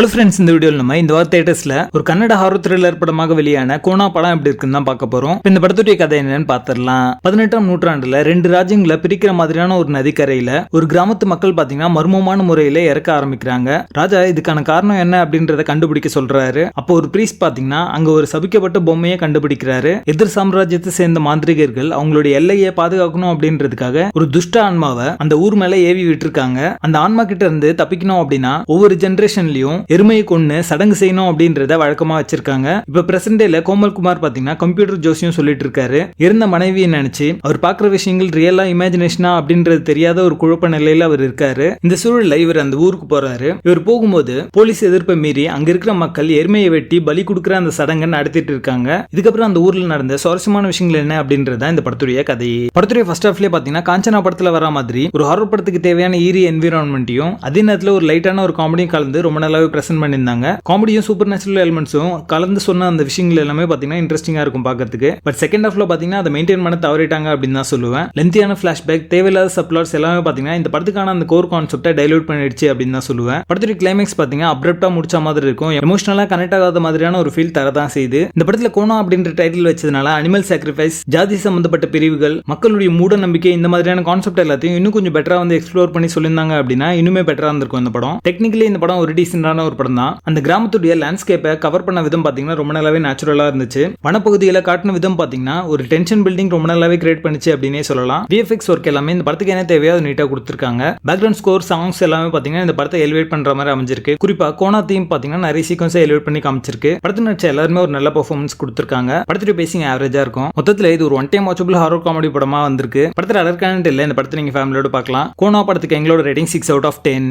Hello friends, இந்த வீடியோவில் நம்ம இந்த வார தியேட்டர்ஸ்ல ஒரு கன்னட ஹாரர் த்ரில்லர் படமாக வெளியான கோனா படம் எப்படி இருக்குன்னு தான் பார்க்க போறோம். இந்த படத்துடைய கதை என்னன்னு பார்த்துடலாம். 18ஆம் நூற்றாண்டுல 2 ராஜ்யங்களை பிரிக்கிற மாதிரியான ஒரு நதிக்கரையில ஒரு கிராமத்து மக்கள் பாத்தீங்கன்னா மர்மமான முறையில இறக்க ஆரம்பிக்கிறாங்க. ராஜா இதுக்கான காரணம் என்ன அப்படின்றத கண்டுபிடிக்க சொல்றாரு. அப்போ ஒரு பிரீஸ்ட் பாத்தீங்கன்னா அங்க ஒரு சபிக்கப்பட்ட பொம்மையை கண்டுபிடிக்கிறாரு. எதிர் சாம்ராஜ்யத்தை சேர்ந்த மாந்திரிகர்கள் அவங்களுடைய எல்லையை பாதுகாக்கணும் அப்படின்றதுக்காக ஒரு துஷ்ட ஆன்மாவை அந்த ஊர் மேல ஏவி விட்டுருக்காங்க. அந்த ஆன்மா கிட்ட இருந்து தப்பிக்கணும் அப்படின்னா ஒவ்வொரு ஜெனரேஷன்லயும் எருமையை கொண்டு சடங்கு செய்யணும் அப்படின்றத வழக்கமா வச்சிருக்காங்க. இப்ப பிரசன்ட் டேல கோமல்குமார் பாத்தீங்கன்னா கம்ப்யூட்டர் ஜோசியம் சொல்லிட்டு இருக்காரு. இருந்த மனைவியை நினைச்சு அவர் பாக்குற விஷயங்கள் ரியலா இமேஜினேஷனா அப்படின்றது தெரியாத ஒரு குழப்ப நிலையில அவர் இருக்காரு. இந்த சூழல்ல இவர் அந்த ஊருக்கு போறாரு. இவர் போகும்போது போலீஸ் எதிர்ப்பை மீறி அங்க இருக்கிற மக்கள் எருமையை வெட்டி பலி கொடுக்கிற அந்த சடங்கை நடத்திட்டு இருக்காங்க. இதுக்கப்புறம் அந்த ஊர்ல நடந்த சுவாரஸ்யமான விஷயங்கள் என்ன அப்படின்றத இந்த படத்துடைய கதை. படத்துடைய ஃபர்ஸ்ட் ஹாஃப்லயே பாத்தீங்கன்னா காஞ்சனா படத்துல வர மாதிரி ஒரு ஹாரர் படத்துக்கு தேவையான ஈரி என்விரான்மெண்ட்டையும் அதே நேரத்துல ஒரு லைட்டான ஒரு காமெடியும் கலந்து ரொம்ப நல்லாவே பிரசன்ட் பண்ணியிருந்தாங்க. காமெடியும் சூப்பர் நேச்சுரல் எலிமெண்ட்ஸும் கலந்து சொன்ன அந்த விஷயங்கள் எல்லாமே பாத்தீங்கன்னா இன்ட்ரெஸ்டிங்கா இருக்கும் பாக்கிறதுக்கு. பட் செகண்ட் ஹாஃப்ல பாத்தீங்கன்னா அதை மெயின்டைன் பண்ண தவறிட்டாங்க அப்படின்னு தான் சொல்லுவேன். லென்த்தியான பிளாஷ்பேக், தேவையில்லாத சப்ளாட்ஸ் எல்லாமே பாத்தீங்கன்னா இந்த படத்துக்கான அந்த கோர் கான்செப்டை டைலூட் பண்ணிடுச்சு அப்படின்னு தான் சொல்லுவேன். படத்துடைய கிளைமேக்ஸ் பாத்தீங்கன்னா அப்ரப்டா முடிச்ச மாதிரி இருக்கும். எமோஷனலா கனெக்ட் ஆகாத மாதிரியான ஒரு ஃபீல் தரதான் செய்யுது. இந்த படத்துல கோனா அப்படின்ற டைட்டில் வச்சதுனால அனிமல் சாக்ரிஃபைஸ், ஜாதி சம்பந்தப்பட்ட பிரிவுகள், மக்களுடைய மூட நம்பிக்கை, இந்த மாதிரியான கான்செப்ட் எல்லாத்தையும் இன்னும் கொஞ்சம் பெட்டரா வந்து எக்ஸ்ப்ளோர் பண்ணி சொல்லியிருந்தாங்க அப்படின்னா இன்னுமே பெட்டரா இருந்திருக்கும் இந்த படம். டெக்னிக்கலி இந்த படம் ஒரு டீசென்டான ஒரு படம் தான். அந்த கிராமத்துடைய லேண்ட்ஸ்கேப்பை கவர் பண்ண விதம் பாத்தீங்கன்னா ரொம்ப நல்லாவே நேச்சுரலா இருந்துச்சு. வனப்பகுதிகளை காட்டின விதம் பாத்தீங்கன்னா ஒரு டென்ஷன் பில்டிங் ரொம்ப நல்லாவே கிரியேட் பண்ணிச்சு அப்படின்னே சொல்லலாம். விஎஃப்எக்ஸ் ஒர்க் எல்லாமே இந்த படத்துக்கு என்ன தேவையோ அது நீட்டா கொடுத்திருக்காங்க. பேக்ரவுண்ட் ஸ்கோர், சாங்ஸ் எல்லாமே பாத்தீங்கன்னா இந்த படத்தை எலிவேட் பண்ற மாதிரி அமைஞ்சிருக்கு. குறிப்பா கோனா தீம் பாத்தீங்கன்னா நிறைய சீக்வன்ஸை எலிவேட் பண்ணி காமிச்சிருக்கு. படத்துல நடிச்ச எல்லாருமே ஒரு நல்ல பெர்ஃபார்மன்ஸ் கொடுத்திருக்காங்க. படத்துடைய பேசிங் ஆவரேஜா இருக்கும். மொத்தத்துல இது ஒரு one time watchable horror comedy படமா வந்திருக்கு. படத்துல அடர்கானட் இல்ல. இந்த படத்தை நீங்க ஃபேமிலியோட பார்க்கலாம். கோனா படத்துக்கு எங்களோட ரேட்டிங் 6 out of 10.